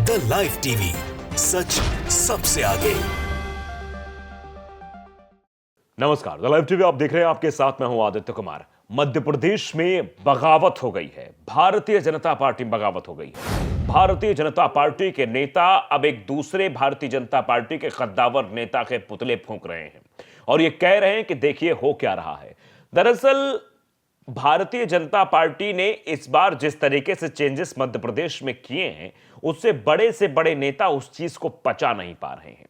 The live TV, सच सबसे आगे। नमस्कार, द लाइव टीवी आप देख रहे हैं। आपके साथ मैं हूं आदित्य कुमार। मध्य प्रदेश में बगावत हो गई है। भारतीय जनता पार्टी में बगावत हो गई है। भारतीय जनता पार्टी के नेता अब एक दूसरे भारतीय जनता पार्टी के कद्दावर नेता के पुतले फूंक रहे हैं और ये कह रहे हैं कि देखिए हो क्या रहा है। दरअसल भारतीय जनता पार्टी ने इस बार जिस तरीके से चेंजेस मध्य प्रदेश में किए हैं, उससे बड़े से बड़े नेता उस चीज को पचा नहीं पा रहे हैं।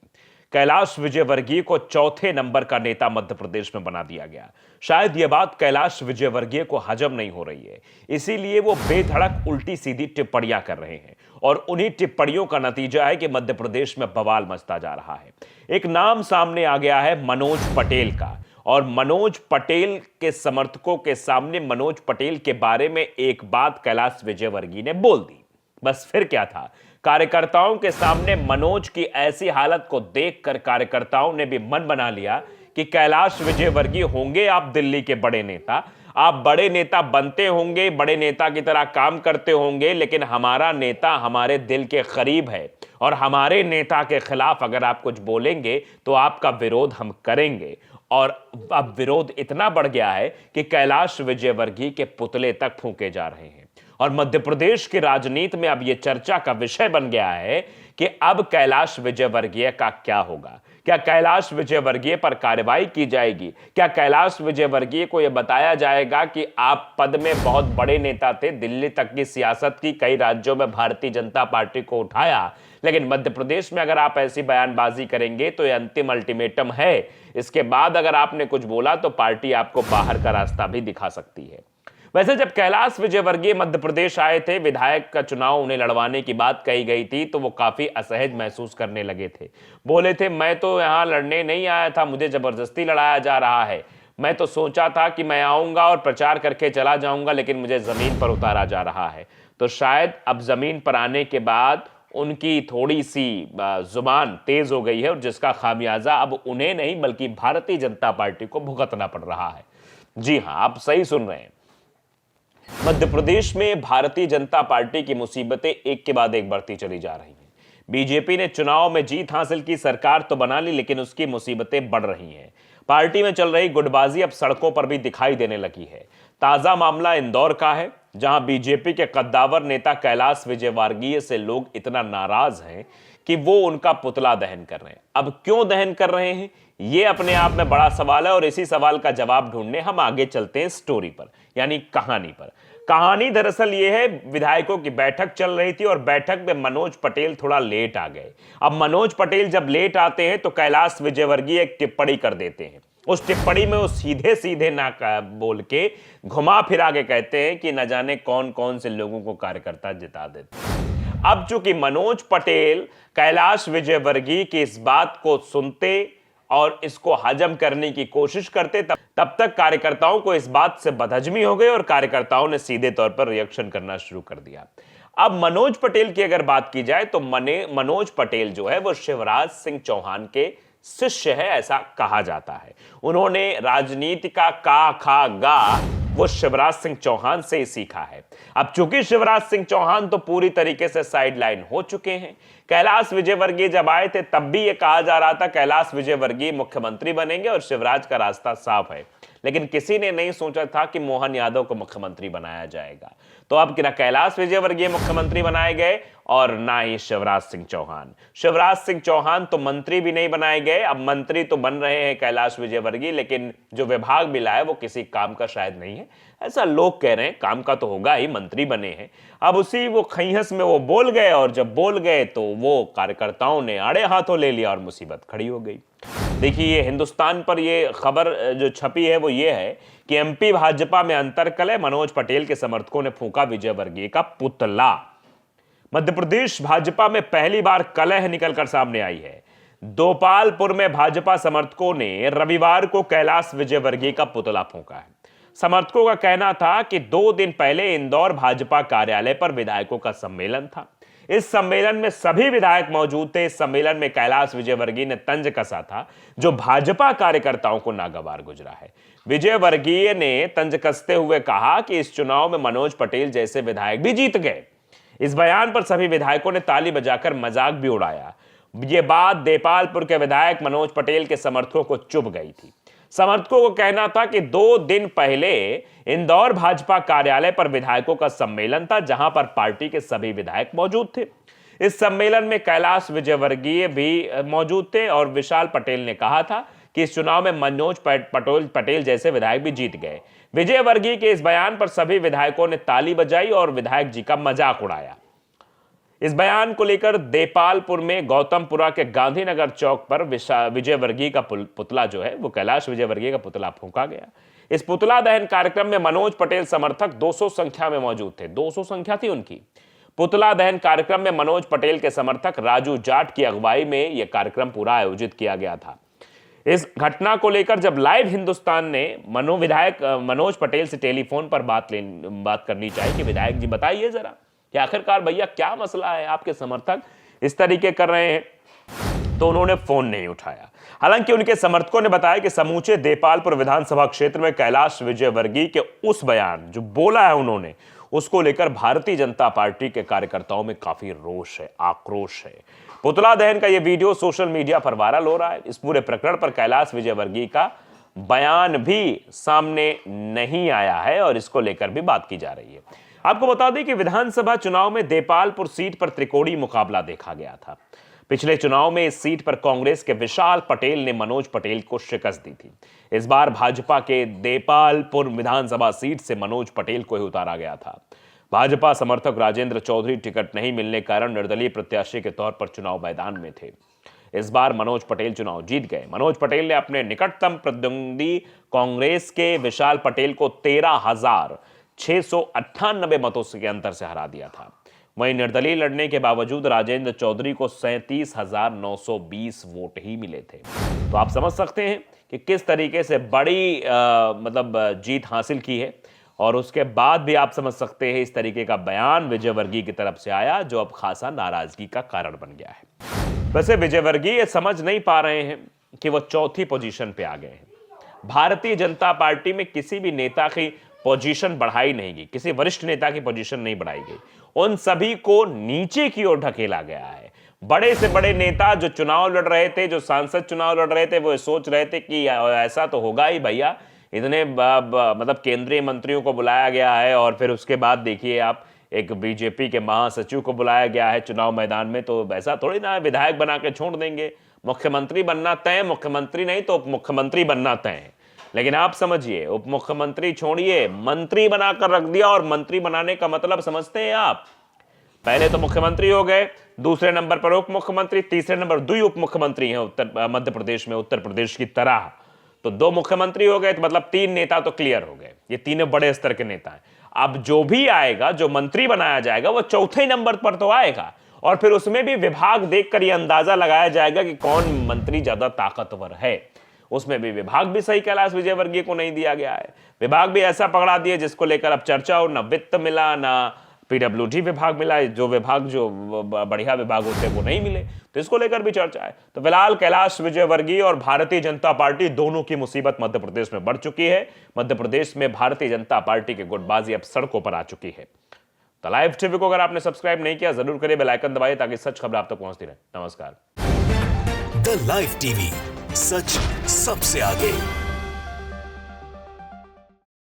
कैलाश विजयवर्गीय को चौथे नंबर का नेता मध्य प्रदेश में बना दिया गया। शायद यह बात कैलाश विजयवर्गीय को हजम नहीं हो रही है, इसीलिए वो बेधड़क उल्टी सीधी टिप्पणियां कर रहे हैं और उन्हीं टिप्पणियों का नतीजा है कि मध्य प्रदेश में बवाल मचता जा रहा है। एक नाम सामने आ गया है मनोज पटेल का, और मनोज पटेल के समर्थकों के सामने मनोज पटेल के बारे में एक बात कैलाश विजयवर्गीय ने बोल दी। बस फिर क्या था, कार्यकर्ताओं के सामने मनोज की ऐसी हालत को देखकर कार्यकर्ताओं ने भी मन बना लिया कि कैलाश विजयवर्गीय होंगे आप दिल्ली के बड़े नेता, आप बड़े नेता बनते होंगे, बड़े नेता की तरह काम करते होंगे, लेकिन हमारा नेता हमारे दिल के करीब है और हमारे नेता के खिलाफ अगर आप कुछ बोलेंगे तो आपका विरोध हम करेंगे। और अब विरोध इतना बढ़ गया है कि कैलाश विजयवर्गीय के पुतले तक फूंके जा रहे हैं और मध्य प्रदेश की राजनीति में अब यह चर्चा का विषय बन गया है कि अब कैलाश विजयवर्गीय का क्या होगा। क्या कैलाश विजयवर्गीय पर कार्रवाई की जाएगी? क्या कैलाश विजयवर्गीय को यह बताया जाएगा कि आप पद में बहुत बड़े नेता थे, दिल्ली तक की सियासत की, कई राज्यों में भारतीय जनता पार्टी को उठाया, लेकिन मध्य प्रदेश में अगर आप ऐसी बयानबाजी करेंगे तो यह अंतिम अल्टीमेटम है। इसके बाद अगर आपने कुछ बोला तो पार्टी आपको बाहर का रास्ता भी दिखा सकती है। वैसे जब कैलाश विजयवर्गीय मध्य प्रदेश आए थे, विधायक का चुनाव उन्हें लड़वाने की बात कही गई थी, तो वो काफी असहज महसूस करने लगे थे। बोले थे, मैं तो यहां लड़ने नहीं आया था, मुझे जबरदस्ती लड़ाया जा रहा है। मैं तो सोचा था कि मैं आऊंगा और प्रचार करके चला जाऊंगा, लेकिन मुझे जमीन पर उतारा जा रहा है। तो शायद अब जमीन पर आने के बाद उनकी थोड़ी सी जुबान तेज हो गई है और जिसका खामियाजा अब उन्हें नहीं बल्कि भारतीय जनता पार्टी को भुगतना पड़ रहा है। जी हां, आप सही सुन रहे हैं। मध्य प्रदेश में भारतीय जनता पार्टी की मुसीबतें एक के बाद एक बढ़ती चली जा रही हैं। बीजेपी ने चुनाव में जीत हासिल की, सरकार तो बना ली, लेकिन उसकी मुसीबतें बढ़ रही हैं। पार्टी में चल रही गुटबाजी अब सड़कों पर भी दिखाई देने लगी है। ताजा मामला इंदौर का है, जहां बीजेपी के कद्दावर नेता कैलाश विजयवर्गीय से लोग इतना नाराज हैं कि वो उनका पुतला दहन कर रहे हैं। अब क्यों दहन कर रहे हैं, ये अपने आप में बड़ा सवाल है और इसी सवाल का जवाब ढूंढने हम आगे चलते हैं स्टोरी पर, यानी कहानी पर। कहानी दरअसल ये है, विधायकों की बैठक चल रही थी और बैठक में मनोज पटेल थोड़ा लेट आ गए। अब मनोज पटेल जब लेट आते हैं तो कैलाश विजयवर्गीय एक टिप्पणी कर देते हैं। उस टिप्पणी में वो सीधे सीधे ना बोल के घुमा फिरा के कहते हैं कि न जाने कौन कौन से लोगों को कार्यकर्ता जिता देते हैं। अब चूंकि मनोज पटेल कैलाश विजयवर्गीय की इस बात को सुनते और इसको हजम करने की कोशिश करते, तब तक कार्यकर्ताओं को इस बात से बदहजमी हो गई और कार्यकर्ताओं ने सीधे तौर पर रिएक्शन करना शुरू कर दिया। अब मनोज पटेल की अगर बात की जाए तो मनोज पटेल जो है वो शिवराज सिंह चौहान के शिष्य है, ऐसा कहा जाता है। उन्होंने राजनीति का का खा गा वो शिवराज सिंह चौहान से ही सीखा है। अब चूंकि शिवराज सिंह चौहान तो पूरी तरीके से साइडलाइन हो चुके हैं, कैलाश विजयवर्गीय जब आए थे तब भी ये कहा जा रहा था कैलाश विजयवर्गीय मुख्यमंत्री बनेंगे और शिवराज का रास्ता साफ है, लेकिन किसी ने नहीं सोचा था कि मोहन यादव को मुख्यमंत्री बनाया जाएगा। तो अब ना कैलाश विजयवर्गीय मुख्यमंत्री बनाए गए और ना ही शिवराज सिंह चौहान। शिवराज सिंह चौहान तो मंत्री भी नहीं बनाए गए, अब मंत्री तो बन रहे हैं कैलाश विजयवर्गीय, लेकिन जो विभाग मिला है वो किसी काम का शायद नहीं है, ऐसा लोग कह रहे हैं। काम का तो होगा ही, मंत्री बने हैं। अब उसी वो खैहस में वो बोल गए और जब बोल गए तो वो कार्यकर्ताओं ने आड़े हाथों ले लिया और मुसीबत खड़ी हो गई। देखिए, ये हिंदुस्तान पर ये खबर जो छपी है वो ये है कि एमपी भाजपा में अंतरकलह, मनोज पटेल के समर्थकों ने फूंका विजयवर्गीय का पुतला। मध्य प्रदेश भाजपा में पहली बार कलह निकलकर सामने आई है। दोपालपुर में भाजपा समर्थकों ने रविवार को कैलाश विजयवर्गीय का पुतला फूंका है। समर्थकों का कहना था कि 2 दिन पहले इंदौर भाजपा कार्यालय पर विधायकों का सम्मेलन था। इस सम्मेलन में सभी विधायक मौजूद थे। इस सम्मेलन में कैलाश विजयवर्गीय ने तंज कसा था जो भाजपा कार्यकर्ताओं को नागवार गुजरा है। विजयवर्गीय ने तंज कसते हुए कहा कि इस चुनाव में मनोज पटेल जैसे विधायक भी जीत गए। इस बयान पर सभी विधायकों ने ताली बजाकर मजाक भी उड़ाया। ये बात देपालपुर के विधायक मनोज पटेल के समर्थकों को चुभ गई थी। समर्थकों को कहना था कि 2 दिन पहले इंदौर भाजपा कार्यालय पर विधायकों का सम्मेलन था, जहां पर पार्टी के सभी विधायक मौजूद थे। इस सम्मेलन में कैलाश विजयवर्गीय भी मौजूद थे और विशाल पटेल ने कहा था कि इस चुनाव में मनोज पटेल जैसे विधायक भी जीत गए। विजयवर्गीय के इस बयान पर सभी विधायकों ने ताली बजाई और विधायक जी का मजाक उड़ाया। इस बयान को लेकर देपालपुर में गौतमपुरा के गांधीनगर चौक पर विजयवर्गीय का पुतला जो है वो कैलाश विजयवर्गीय का पुतला फूंका गया। इस पुतला दहन कार्यक्रम में मनोज पटेल समर्थक 200 संख्या में मौजूद थे। 200 संख्या थी उनकी। पुतला दहन कार्यक्रम में मनोज पटेल के समर्थक राजू जाट की अगुवाई में यह कार्यक्रम पूरा आयोजित किया गया था। इस घटना को लेकर जब लाइव हिंदुस्तान ने विधायक मनोज पटेल से टेलीफोन पर बात करनी चाहिए कि विधायक जी बताइए जरा कि आखिरकार भैया क्या मसला है, आपके समर्थक इस तरीके कर रहे हैं, तो उन्होंने फोन नहीं उठाया। हालांकि उनके समर्थकों ने बताया कि समूचे देपालपुर विधानसभा क्षेत्र में कैलाश विजयवर्गीय के उस बयान जो बोला है उन्होंने, उसको लेकर भारतीय जनता पार्टी के कार्यकर्ताओं में काफी रोष है, आक्रोश है। पुतला दहन का यह वीडियो सोशल मीडिया पर वायरल हो रहा है। इस पूरे प्रकरण पर कैलाश विजयवर्गीय का बयान भी सामने नहीं आया है और इसको लेकर भी बात की जा रही है। आपको बता दें कि विधानसभा चुनाव में देपालपुर सीट पर त्रिकोणीय मुकाबला देखा गया था। पिछले चुनाव में इस सीट पर कांग्रेस के विशाल पटेल ने मनोज पटेल को शिकस्त दी थी। इस बार भाजपा के देपालपुर विधानसभा सीट से मनोज पटेल को ही उतारा गया था। भाजपा समर्थक राजेंद्र चौधरी टिकट नहीं मिलने के कारण निर्दलीय प्रत्याशी के तौर पर चुनाव मैदान में थे। इस बार मनोज पटेल चुनाव जीत गए। मनोज पटेल ने अपने निकटतम प्रतिद्वंदी कांग्रेस के विशाल पटेल को 13,698 मतों के अंतर से हरा दिया था। वहीं निर्दलीय लड़ने के बावजूद राजेंद्र चौधरी को 37,920 वोट ही मिले थे। तो आप समझ सकते हैं कि किस तरीके से बड़ी जीत हासिल की है। और उसके बाद भी आप समझ सकते हैं इस तरीके का बयान विजयवर्गीय की तरफ से आया जो अब खासा नाराजगी का कारण बन गया है। वैसे विजयवर्गीय समझ नहीं पा रहे हैं कि वो चौथी पोजीशन पे आ गए हैं। भारतीय जनता पार्टी में किसी भी नेता की पोजीशन बढ़ाई नहीं गई, किसी वरिष्ठ नेता की पोजीशन नहीं बढ़ाई गई, उन सभी को नीचे की ओर ढकेला गया है। बड़े से बड़े नेता जो चुनाव लड़ रहे थे, जो सांसद चुनाव लड़ रहे थे, वो सोच रहे थे कि ऐसा तो होगा ही भैया, इतने केंद्रीय मंत्रियों को बुलाया गया है और फिर उसके बाद देखिए आप एक बीजेपी के महासचिव को बुलाया गया है चुनाव मैदान में, तो ऐसा थोड़ी ना विधायक बना के छोड़ देंगे। मुख्यमंत्री बनना तय, मुख्यमंत्री नहीं तो उप मुख्यमंत्री बनना तय है। लेकिन आप समझिए, उप मुख्यमंत्री छोड़िए, मंत्री बनाकर रख दिया। और मंत्री बनाने का मतलब समझते हैं आप, पहले तो मुख्यमंत्री हो गए, दूसरे नंबर पर उप मुख्यमंत्री, तीसरे नंबर 2 उप मुख्यमंत्री हैं मध्य प्रदेश में, उत्तर प्रदेश की तरह। तो 2 मुख्यमंत्री हो गए, तो मतलब 3 नेता तो क्लियर हो गए। ये तीनों बड़े स्तर के नेता हैं। अब जो भी आएगा, जो मंत्री बनाया जाएगा, वो चौथे नंबर पर तो आएगा और फिर उसमें भी विभाग देखकर यह अंदाजा लगाया जाएगा कि कौन मंत्री ज्यादा ताकतवर है। उसमें भी विभाग भी सही कैलाश विजयवर्गीय को नहीं दिया गया है। विभाग भी ऐसा पकड़ा दिया जिसको लेकर अब चर्चा हो, ना वित्त मिला, ना पीडब्ल्यूडी विभाग मिला, जो बढ़िया विभाग होते हैं वो नहीं मिले, तो इसको लेकर भी चर्चा है। तो फिलहाल कैलाश विजयवर्गीय और भारतीय जनता पार्टी दोनों की मुसीबत मध्य प्रदेश में बढ़ चुकी है। मध्य प्रदेश में भारतीय जनता पार्टी की गुटबाजी अब सड़कों पर आ चुकी है। तो लाइव टीवी को अगर आपने सब्सक्राइब नहीं किया, जरूर करिए, बेल आइकन दबाइए ताकि सच खबर आप तक पहुंचती रहे। नमस्कार। द लाइव टीवी, सच सबसे आगे।